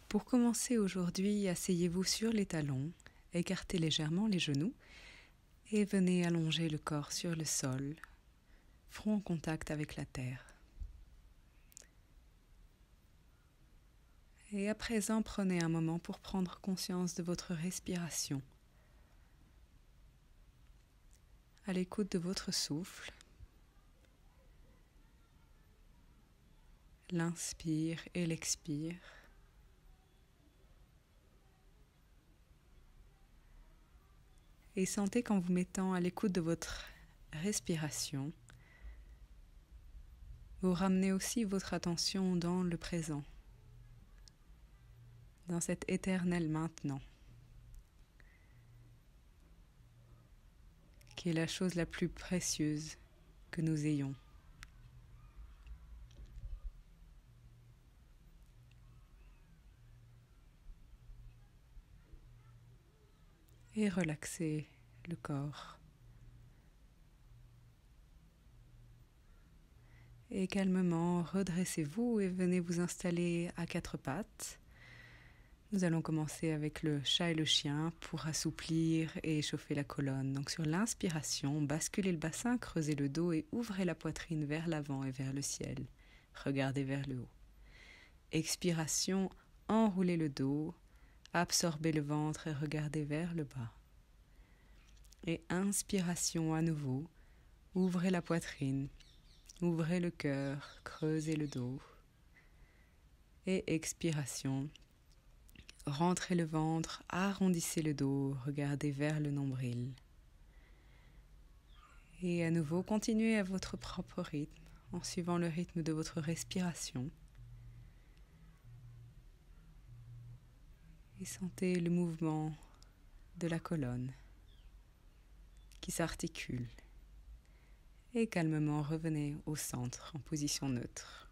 Pour commencer aujourd'hui, asseyez-vous sur les talons, écartez légèrement les genoux et venez allonger le corps sur le sol, front en contact avec la terre. Et à présent, prenez un moment pour prendre conscience de votre respiration. À l'écoute de votre souffle, l'inspire et l'expire. Et sentez qu'en vous mettant à l'écoute de votre respiration, vous ramenez aussi votre attention dans le présent, dans cet éternel maintenant, qui est la chose la plus précieuse que nous ayons. Et relaxez le corps. Et calmement, redressez-vous et venez vous installer à quatre pattes. Nous allons commencer avec le chat et le chien pour assouplir et échauffer la colonne. Donc sur l'inspiration, basculez le bassin, creusez le dos et ouvrez la poitrine vers l'avant et vers le ciel. Regardez vers le haut. Expiration, enroulez le dos, absorbez le ventre et regardez vers le bas. Et inspiration à nouveau, ouvrez la poitrine, ouvrez le cœur, creusez le dos. Et expiration, rentrez le ventre, arrondissez le dos, regardez vers le nombril. Et à nouveau, continuez à votre propre rythme, en suivant le rythme de votre respiration. Et sentez le mouvement de la colonne qui s'articule. Et calmement revenez au centre en position neutre.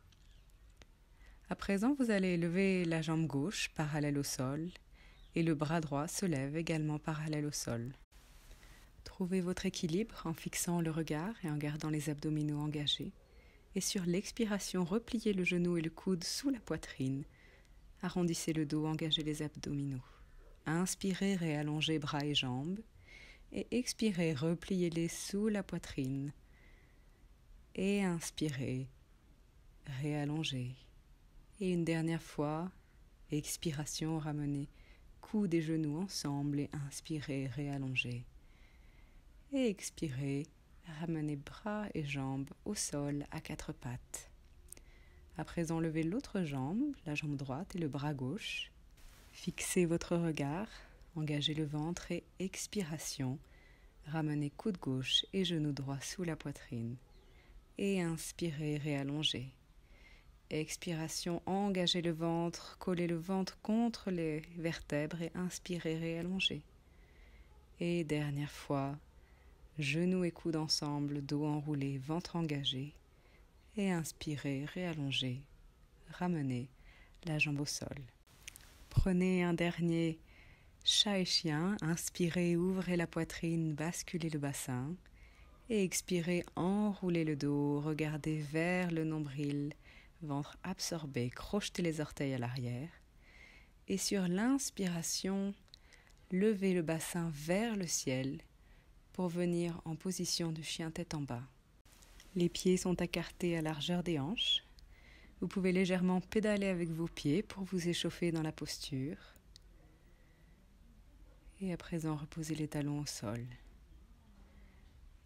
À présent, vous allez lever la jambe gauche parallèle au sol et le bras droit se lève également parallèle au sol. Trouvez votre équilibre en fixant le regard et en gardant les abdominaux engagés. Et sur l'expiration, repliez le genou et le coude sous la poitrine. Arrondissez le dos, engagez les abdominaux. Inspirez, réallongez bras et jambes. Et expirez, repliez-les sous la poitrine. Et inspirez, réallongez. Et une dernière fois, expiration, ramenez coudes et genoux ensemble et inspirez, réallongez. Et expirez, ramenez bras et jambes au sol à quatre pattes. À présent, levez l'autre jambe, la jambe droite et le bras gauche. Fixez votre regard, engagez le ventre et expiration. Ramenez coude gauche et genou droit sous la poitrine. Et inspirez, réallongez. Expiration, engagez le ventre, collez le ventre contre les vertèbres et inspirez, réallongez. Et dernière fois, genoux et coudes ensemble, dos enroulé, ventre engagé. Et inspirez, réallongez, ramenez la jambe au sol. Prenez un dernier chat et chien, inspirez, ouvrez la poitrine, basculez le bassin. Et expirez, enroulez le dos, regardez vers le nombril, ventre absorbé, crochetez les orteils à l'arrière. Et sur l'inspiration, levez le bassin vers le ciel pour venir en position de chien tête en bas. Les pieds sont écartés à largeur des hanches. Vous pouvez légèrement pédaler avec vos pieds pour vous échauffer dans la posture. Et à présent, reposez les talons au sol.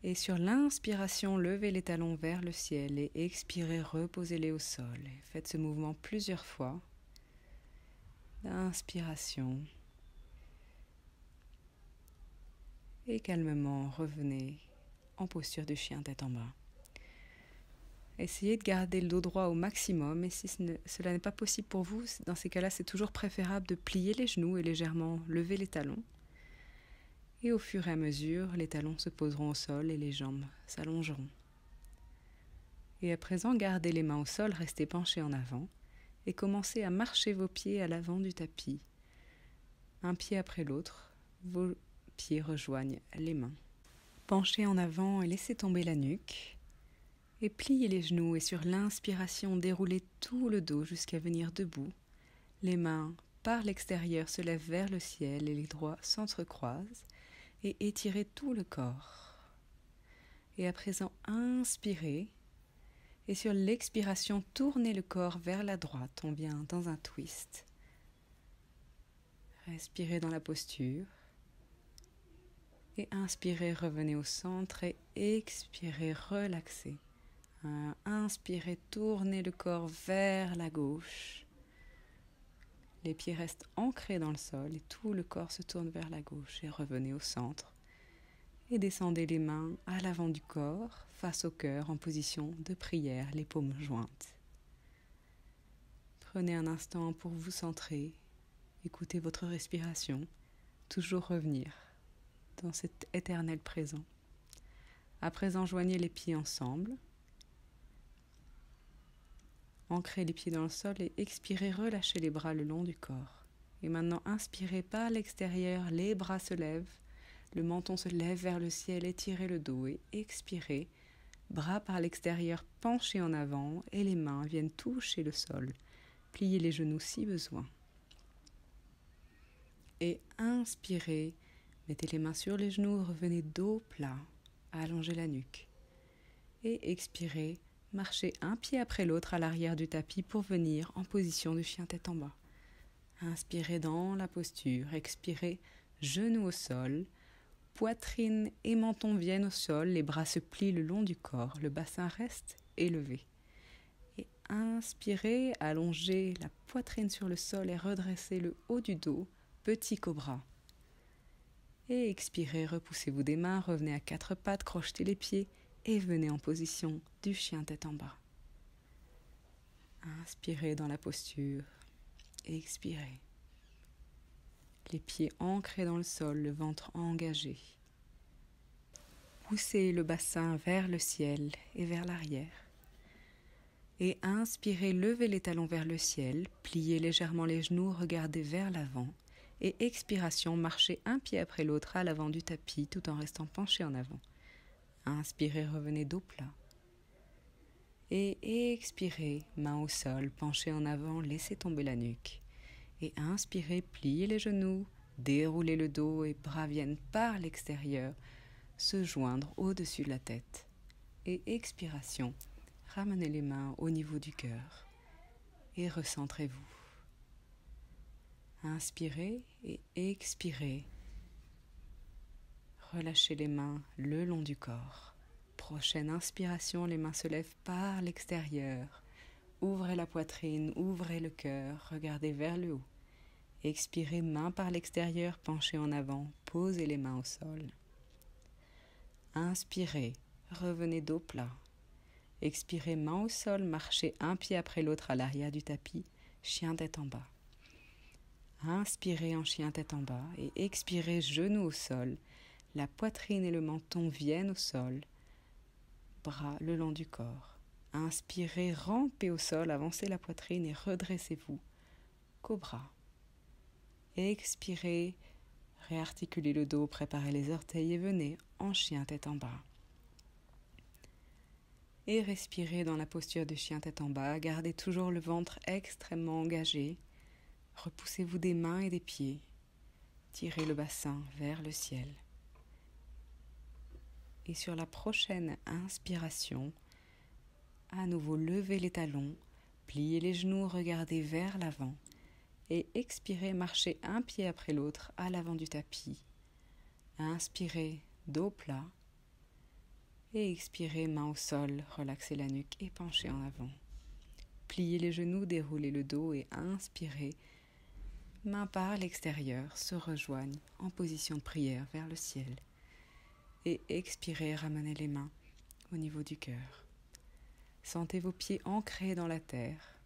Et sur l'inspiration, levez les talons vers le ciel et expirez, reposez-les au sol. Faites ce mouvement plusieurs fois. L'inspiration. Et calmement, revenez en posture de chien tête en bas. Essayez de garder le dos droit au maximum et si cela n'est pas possible pour vous, dans ces cas-là, c'est toujours préférable de plier les genoux et légèrement lever les talons. Et au fur et à mesure, les talons se poseront au sol et les jambes s'allongeront. Et à présent, gardez les mains au sol, restez penchés en avant et commencez à marcher vos pieds à l'avant du tapis. Un pied après l'autre, vos pieds rejoignent les mains. Penchez en avant et laissez tomber la nuque. Et pliez les genoux et sur l'inspiration, déroulez tout le dos jusqu'à venir debout. Les mains par l'extérieur se lève vers le ciel et les doigts s'entrecroisent et étirez tout le corps. Et à présent, inspirez et sur l'expiration, tournez le corps vers la droite. On vient dans un twist. Respirez dans la posture. Et inspirez, revenez au centre et expirez, relaxez. Inspirez, tournez le corps vers la gauche. Les pieds restent ancrés dans le sol et tout le corps se tourne vers la gauche. Et revenez au centre. Et descendez les mains à l'avant du corps, face au cœur, en position de prière, les paumes jointes. Prenez un instant pour vous centrer. Écoutez votre respiration. Toujours revenir dans cet éternel présent. À présent, joignez les pieds ensemble. Ancrez les pieds dans le sol et expirez, relâchez les bras le long du corps. Et maintenant, inspirez par l'extérieur, les bras se lèvent, le menton se lève vers le ciel, étirez le dos et expirez. Bras par l'extérieur, penchez en avant et les mains viennent toucher le sol. Pliez les genoux si besoin. Et inspirez. Mettez les mains sur les genoux, revenez dos plat, allongez la nuque. Et expirez, marchez un pied après l'autre à l'arrière du tapis pour venir en position de chien tête en bas. Inspirez dans la posture, expirez, genoux au sol, poitrine et menton viennent au sol, les bras se plient le long du corps, le bassin reste élevé. Et inspirez, allongez la poitrine sur le sol et redressez le haut du dos, petit cobra. Et expirez, repoussez-vous des mains, revenez à quatre pattes, crochetez les pieds et venez en position du chien tête en bas. Inspirez dans la posture, expirez. Les pieds ancrés dans le sol, le ventre engagé. Poussez le bassin vers le ciel et vers l'arrière. Et inspirez, levez les talons vers le ciel, pliez légèrement les genoux, regardez vers l'avant. Et expiration, marchez un pied après l'autre à l'avant du tapis tout en restant penché en avant. Inspirez, revenez dos plat. Et expirez, main au sol, penchez en avant, laissez tomber la nuque. Et inspirez, pliez les genoux, déroulez le dos et bras viennent par l'extérieur se joindre au-dessus de la tête. Et expiration, ramenez les mains au niveau du cœur et recentrez-vous. Inspirez et expirez. Relâchez les mains le long du corps. Prochaine inspiration, les mains se lèvent par l'extérieur. Ouvrez la poitrine, ouvrez le cœur, regardez vers le haut. Expirez, mains par l'extérieur, penchez en avant, posez les mains au sol. Inspirez, revenez dos plat. Expirez, mains au sol, marchez un pied après l'autre à l'arrière du tapis, chien tête en bas. Inspirez en chien tête en bas et expirez, genoux au sol. La poitrine et le menton viennent au sol, bras le long du corps. Inspirez, rampez au sol, avancez la poitrine et redressez-vous. Cobra. Expirez, réarticulez le dos, préparez les orteils et venez en chien tête en bas. Et respirez dans la posture de chien tête en bas, gardez toujours le ventre extrêmement engagé. Repoussez-vous des mains et des pieds. Tirez le bassin vers le ciel. Et sur la prochaine inspiration, à nouveau levez les talons, pliez les genoux, regardez vers l'avant. Et expirez, marchez un pied après l'autre à l'avant du tapis. Inspirez, dos plat. Et expirez, main au sol, relaxez la nuque et penchez en avant. Pliez les genoux, déroulez le dos et inspirez. Mains par l'extérieur se rejoignent en position de prière vers le ciel. Et expirez, ramenez les mains au niveau du cœur. Sentez vos pieds ancrés dans la terre.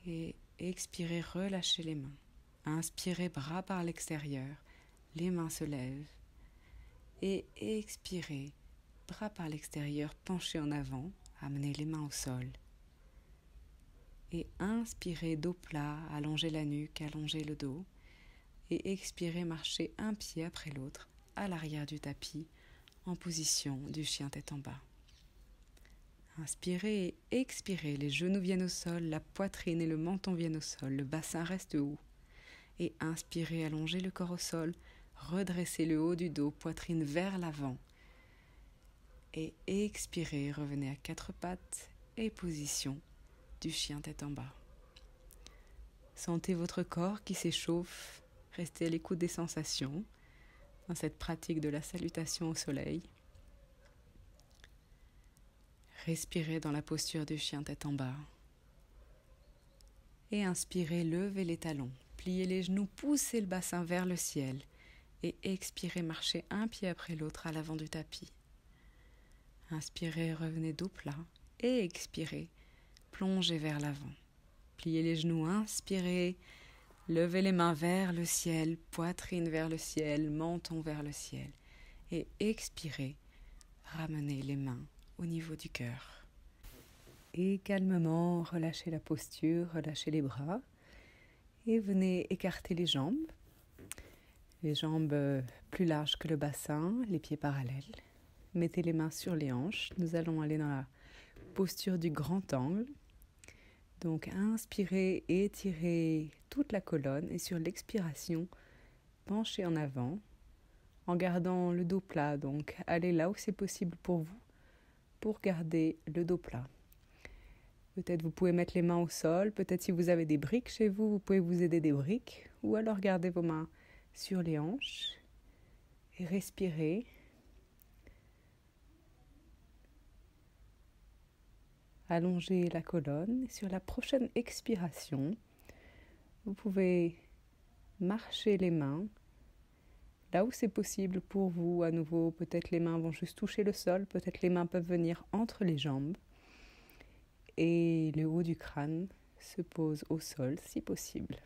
Et expirez, relâchez les mains. Inspirez, bras par l'extérieur, les mains se lèvent. Et expirez, bras par l'extérieur, penchez en avant, amenez les mains au sol. Et inspirez, dos plat, allongez la nuque, allongez le dos. Et expirez, marchez un pied après l'autre à l'arrière du tapis en position du chien tête en bas. Inspirez et expirez, les genoux viennent au sol, la poitrine et le menton viennent au sol, le bassin reste haut. Et inspirez, allongez le corps au sol, redressez le haut du dos, poitrine vers l'avant. Et expirez, revenez à quatre pattes et position du chien tête en bas. Sentez votre corps qui s'échauffe, restez à l'écoute des sensations dans cette pratique de la salutation au soleil. Respirez dans la posture du chien tête en bas. Et inspirez, levez les talons, pliez les genoux, poussez le bassin vers le ciel. Et expirez, marchez un pied après l'autre à l'avant du tapis. Inspirez, revenez dos plat. Et expirez, plongez vers l'avant. Pliez les genoux, inspirez, levez les mains vers le ciel, poitrine vers le ciel, menton vers le ciel. Et expirez, ramenez les mains au niveau du cœur. Et calmement, relâchez la posture, relâchez les bras. Et venez écarter les jambes. Les jambes plus larges que le bassin, les pieds parallèles. Mettez les mains sur les hanches. Nous allons aller dans la posture du grand angle. Donc inspirez, étirez toute la colonne et sur l'expiration, penchez en avant en gardant le dos plat. Donc allez là où c'est possible pour vous pour garder le dos plat. Peut-être vous pouvez mettre les mains au sol, peut-être si vous avez des briques chez vous, vous pouvez vous aider des briques ou alors gardez vos mains sur les hanches et respirez. Allongez la colonne. Sur la prochaine expiration, vous pouvez marcher les mains là où c'est possible pour vous. À nouveau, peut-être les mains vont juste toucher le sol, peut-être les mains peuvent venir entre les jambes. Et le haut du crâne se pose au sol si possible.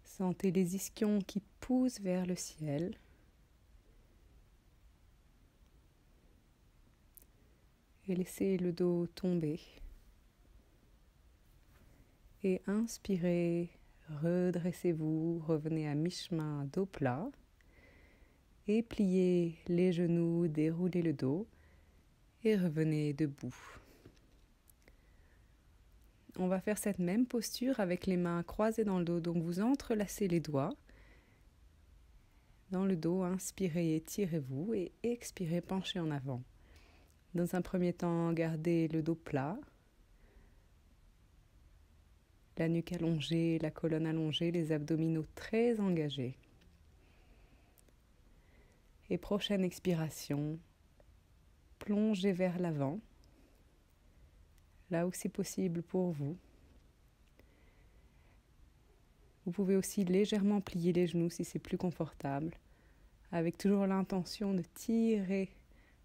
Sentez les ischions qui poussent vers le ciel. Et laissez le dos tomber. Et inspirez, redressez-vous, revenez à mi-chemin, dos plat. Et pliez les genoux, déroulez le dos. Et revenez debout. On va faire cette même posture avec les mains croisées dans le dos. Donc vous entrelacez les doigts dans le dos. Inspirez, étirez-vous et expirez, penchez en avant. Dans un premier temps, gardez le dos plat. La nuque allongée, la colonne allongée, les abdominaux très engagés. Et prochaine expiration, plongez vers l'avant, là où c'est possible pour vous. Vous pouvez aussi légèrement plier les genoux si c'est plus confortable, avec toujours l'intention de tirer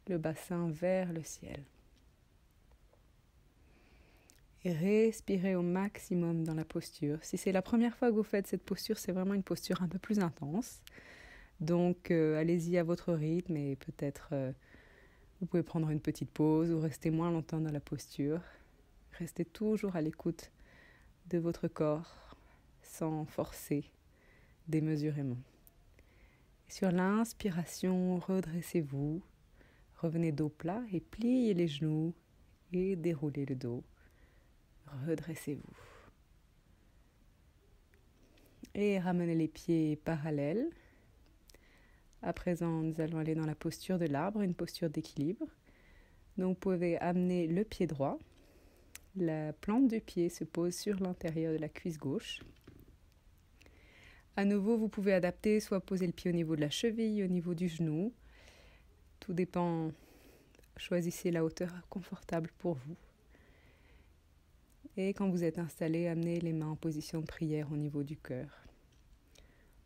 le bassin vers le ciel. Et respirez au maximum dans la posture. Si c'est la première fois que vous faites cette posture, c'est vraiment une posture un peu plus intense. Donc allez-y à votre rythme et peut-être vous pouvez prendre une petite pause ou rester moins longtemps dans la posture. Restez toujours à l'écoute de votre corps sans forcer démesurément. Sur l'inspiration, redressez-vous, revenez dos plat et pliez les genoux et déroulez le dos. Redressez-vous. Et ramenez les pieds parallèles. À présent, nous allons aller dans la posture de l'arbre, une posture d'équilibre. Donc, vous pouvez amener le pied droit. La plante du pied se pose sur l'intérieur de la cuisse gauche. À nouveau, vous pouvez adapter, soit poser le pied au niveau de la cheville, au niveau du genou. Tout dépend, choisissez la hauteur confortable pour vous. Et quand vous êtes installé, amenez les mains en position de prière au niveau du cœur.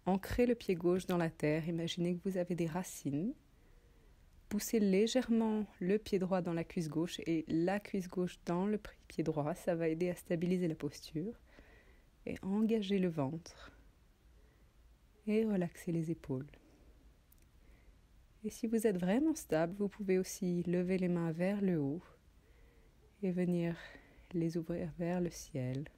Ancrez le pied gauche dans la terre, imaginez que vous avez des racines. Poussez légèrement le pied droit dans la cuisse gauche et la cuisse gauche dans le pied droit. Ça va aider à stabiliser la posture. Et engagez le ventre. Et relaxez les épaules. Et si vous êtes vraiment stable, vous pouvez aussi lever les mains vers le haut et venir les ouvrir vers le ciel.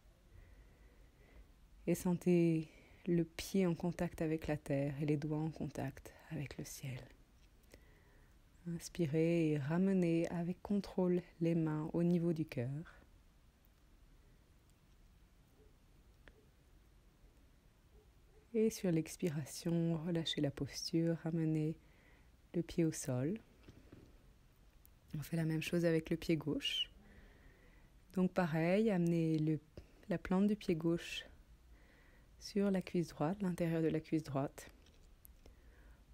Et sentez le pied en contact avec la terre et les doigts en contact avec le ciel. Inspirez et ramenez avec contrôle les mains au niveau du cœur. Et sur l'expiration, relâchez la posture, ramenez le pied au sol. On fait la même chose avec le pied gauche. Donc pareil, amenez la plante du pied gauche sur la cuisse droite, l'intérieur de la cuisse droite,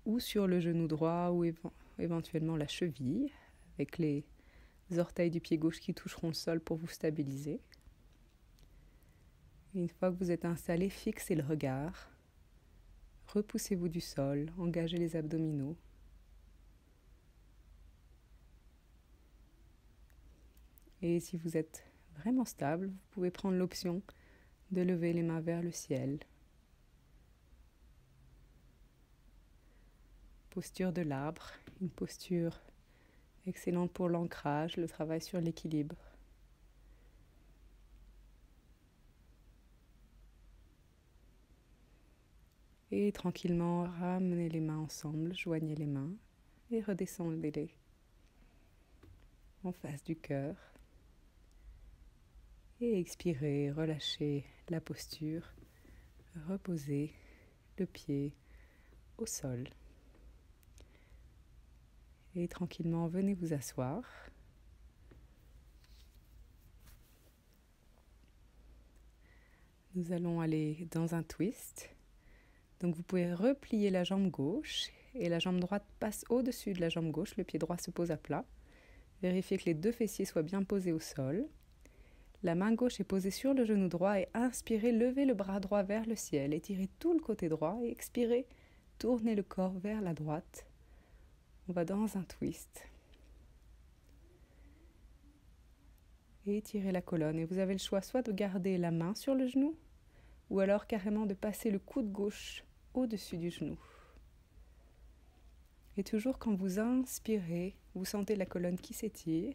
ou sur le genou droit ou éventuellement la cheville, avec les orteils du pied gauche qui toucheront le sol pour vous stabiliser. Et une fois que vous êtes installé, fixez le regard, repoussez-vous du sol, engagez les abdominaux. Et si vous êtes vraiment stable, vous pouvez prendre l'option de lever les mains vers le ciel. Posture de l'arbre, une posture excellente pour l'ancrage, le travail sur l'équilibre. Et tranquillement, ramenez les mains ensemble, joignez les mains et redescendez-les en face du cœur. Et expirez, relâchez la posture, reposez le pied au sol. Et tranquillement, venez vous asseoir. Nous allons aller dans un twist. Donc vous pouvez replier la jambe gauche et la jambe droite passe au-dessus de la jambe gauche. Le pied droit se pose à plat. Vérifiez que les deux fessiers soient bien posés au sol. La main gauche est posée sur le genou droit et inspirez, levez le bras droit vers le ciel, étirez tout le côté droit et expirez, tournez le corps vers la droite. On va dans un twist. Et étirez la colonne. Et vous avez le choix soit de garder la main sur le genou ou alors carrément de passer le coude gauche au-dessus du genou. Et toujours quand vous inspirez, vous sentez la colonne qui s'étire.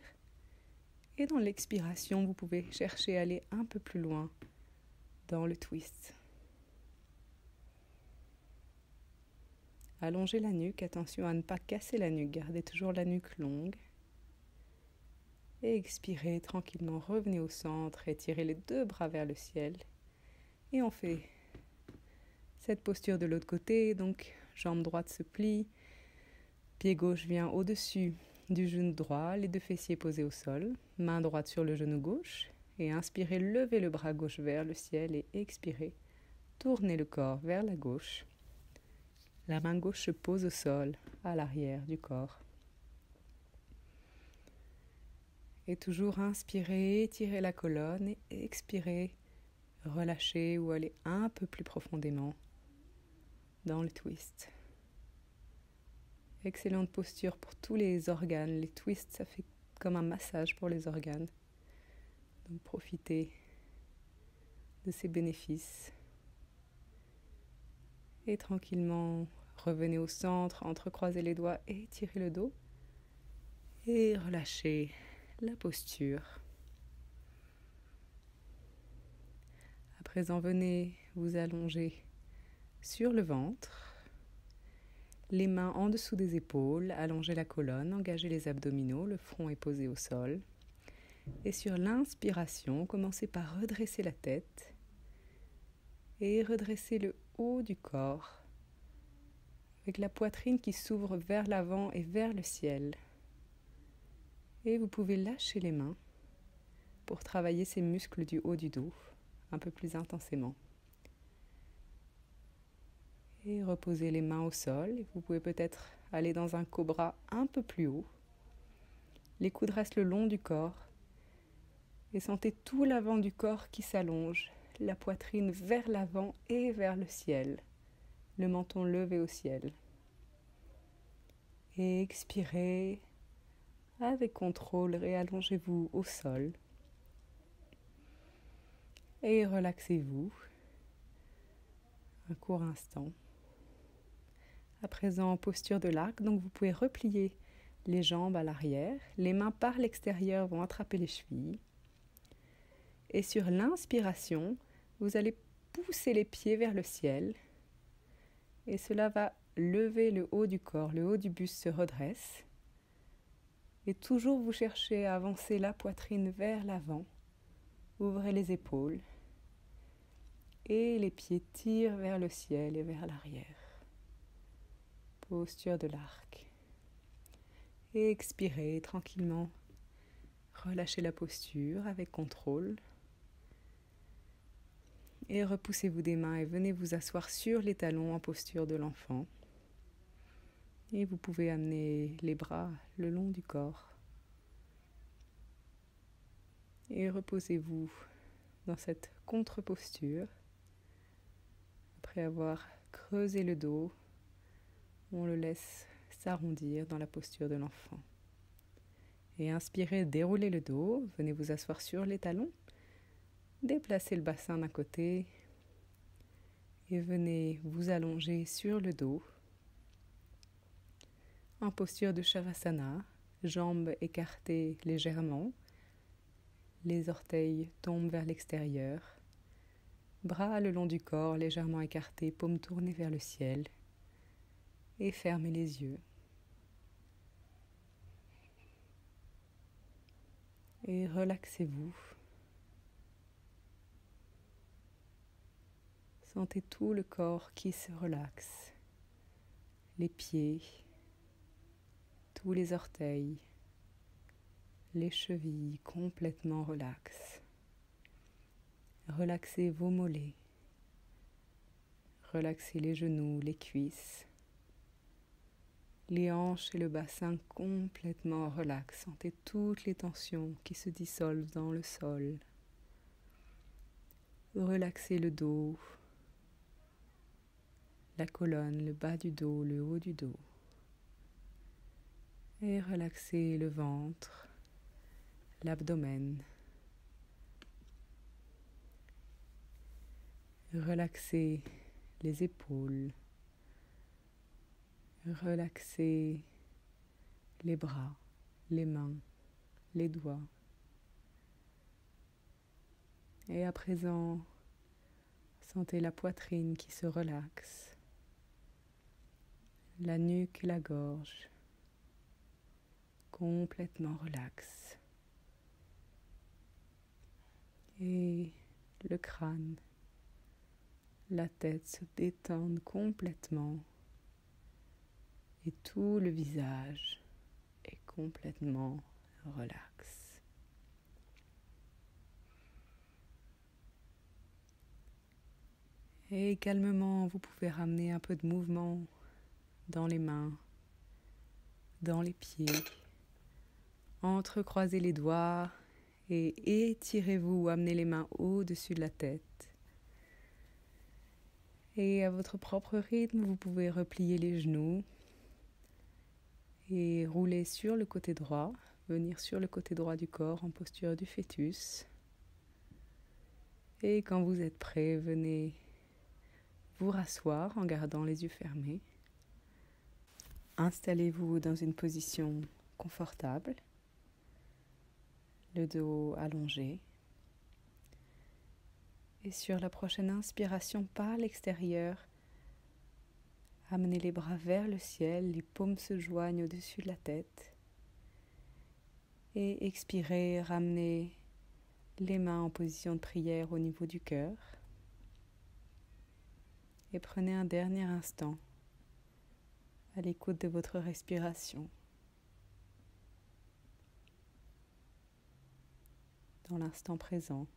Et dans l'expiration, vous pouvez chercher à aller un peu plus loin dans le twist. Allongez la nuque, attention à ne pas casser la nuque, gardez toujours la nuque longue. Et expirez tranquillement, revenez au centre, étirez les deux bras vers le ciel. Et on fait cette posture de l'autre côté, donc jambe droite se plie, pied gauche vient au-dessus du genou droit, les deux fessiers posés au sol, main droite sur le genou gauche, et inspirez, levez le bras gauche vers le ciel et expirez, tournez le corps vers la gauche. La main gauche se pose au sol, à l'arrière du corps. Et toujours inspirez, étirez la colonne et expirez, relâchez ou allez un peu plus profondément dans le twist. Excellente posture pour tous les organes. Les twists, ça fait comme un massage pour les organes. Donc profitez de ces bénéfices. Et tranquillement, revenez au centre, entrecroisez les doigts et étirez le dos. Et relâchez la posture. À présent, venez vous allonger sur le ventre. Les mains en dessous des épaules, allongez la colonne, engagez les abdominaux, le front est posé au sol. Et sur l'inspiration, commencez par redresser la tête et redresser le haut du corps avec la poitrine qui s'ouvre vers l'avant et vers le ciel. Et vous pouvez lâcher les mains pour travailler ces muscles du haut du dos un peu plus intensément. Et reposez les mains au sol. Et vous pouvez peut-être aller dans un cobra un peu plus haut. Les coudes restent le long du corps. Et sentez tout l'avant du corps qui s'allonge. La poitrine vers l'avant et vers le ciel. Le menton levé au ciel. Et expirez. Avec contrôle, réallongez-vous au sol. Et relaxez-vous. Un court instant. À présent, posture de l'arc, donc vous pouvez replier les jambes à l'arrière. Les mains par l'extérieur vont attraper les chevilles. Et sur l'inspiration, vous allez pousser les pieds vers le ciel. Et cela va lever le haut du corps, le haut du buste se redresse. Et toujours vous cherchez à avancer la poitrine vers l'avant. Ouvrez les épaules. Et les pieds tirent vers le ciel et vers l'arrière. Posture de l'arc. Et expirez tranquillement. Relâchez la posture avec contrôle. Et repoussez-vous des mains et venez vous asseoir sur les talons en posture de l'enfant. Et vous pouvez amener les bras le long du corps. Et reposez-vous dans cette contre-posture. Après avoir creusé le dos, on le laisse s'arrondir dans la posture de l'enfant. Et inspirez, déroulez le dos, venez vous asseoir sur les talons. Déplacez le bassin d'un côté et venez vous allonger sur le dos. En posture de Shavasana, jambes écartées légèrement, les orteils tombent vers l'extérieur, bras le long du corps légèrement écartés, paumes tournées vers le ciel et fermez les yeux. Et relaxez-vous. Sentez tout le corps qui se relaxe, les pieds, tous les orteils, les chevilles complètement relaxes. Relaxez vos mollets, relaxez les genoux, les cuisses, les hanches et le bassin complètement relax. Sentez toutes les tensions qui se dissolvent dans le sol. Relaxez le dos, la colonne, le bas du dos, le haut du dos. Et relaxez le ventre, l'abdomen. Relaxez les épaules. Relaxez les bras, les mains, les doigts. Et à présent, sentez la poitrine qui se relaxe, la nuque et la gorge complètement relaxes. Et le crâne, la tête se détendent complètement et tout le visage est complètement relax. Et calmement, vous pouvez ramener un peu de mouvement dans les mains, dans les pieds. Entrecroisez les doigts et étirez-vous, amenez les mains au-dessus de la tête. Et à votre propre rythme, vous pouvez replier les genoux et rouler sur le côté droit, venir sur le côté droit du corps en posture du fœtus. Et quand vous êtes prêt, venez vous rasseoir en gardant les yeux fermés. Installez-vous dans une position confortable, le dos allongé. Et sur la prochaine inspiration par l'extérieur, amenez les bras vers le ciel, les paumes se joignent au-dessus de la tête. Et expirez, ramenez les mains en position de prière au niveau du cœur. Et prenez un dernier instant à l'écoute de votre respiration. Dans l'instant présent.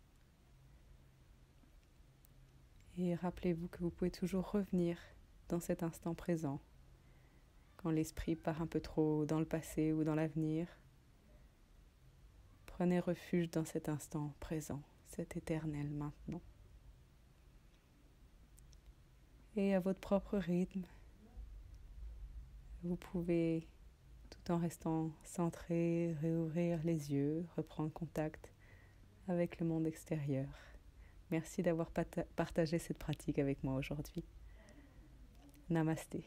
Et rappelez-vous que vous pouvez toujours revenir dans cet instant présent. Quand l'esprit part un peu trop dans le passé ou dans l'avenir, prenez refuge dans cet instant présent, cet éternel maintenant. Et à votre propre rythme, vous pouvez, tout en restant centré, réouvrir les yeux, reprendre contact avec le monde extérieur. Merci d'avoir partagé cette pratique avec moi aujourd'hui. Namasté.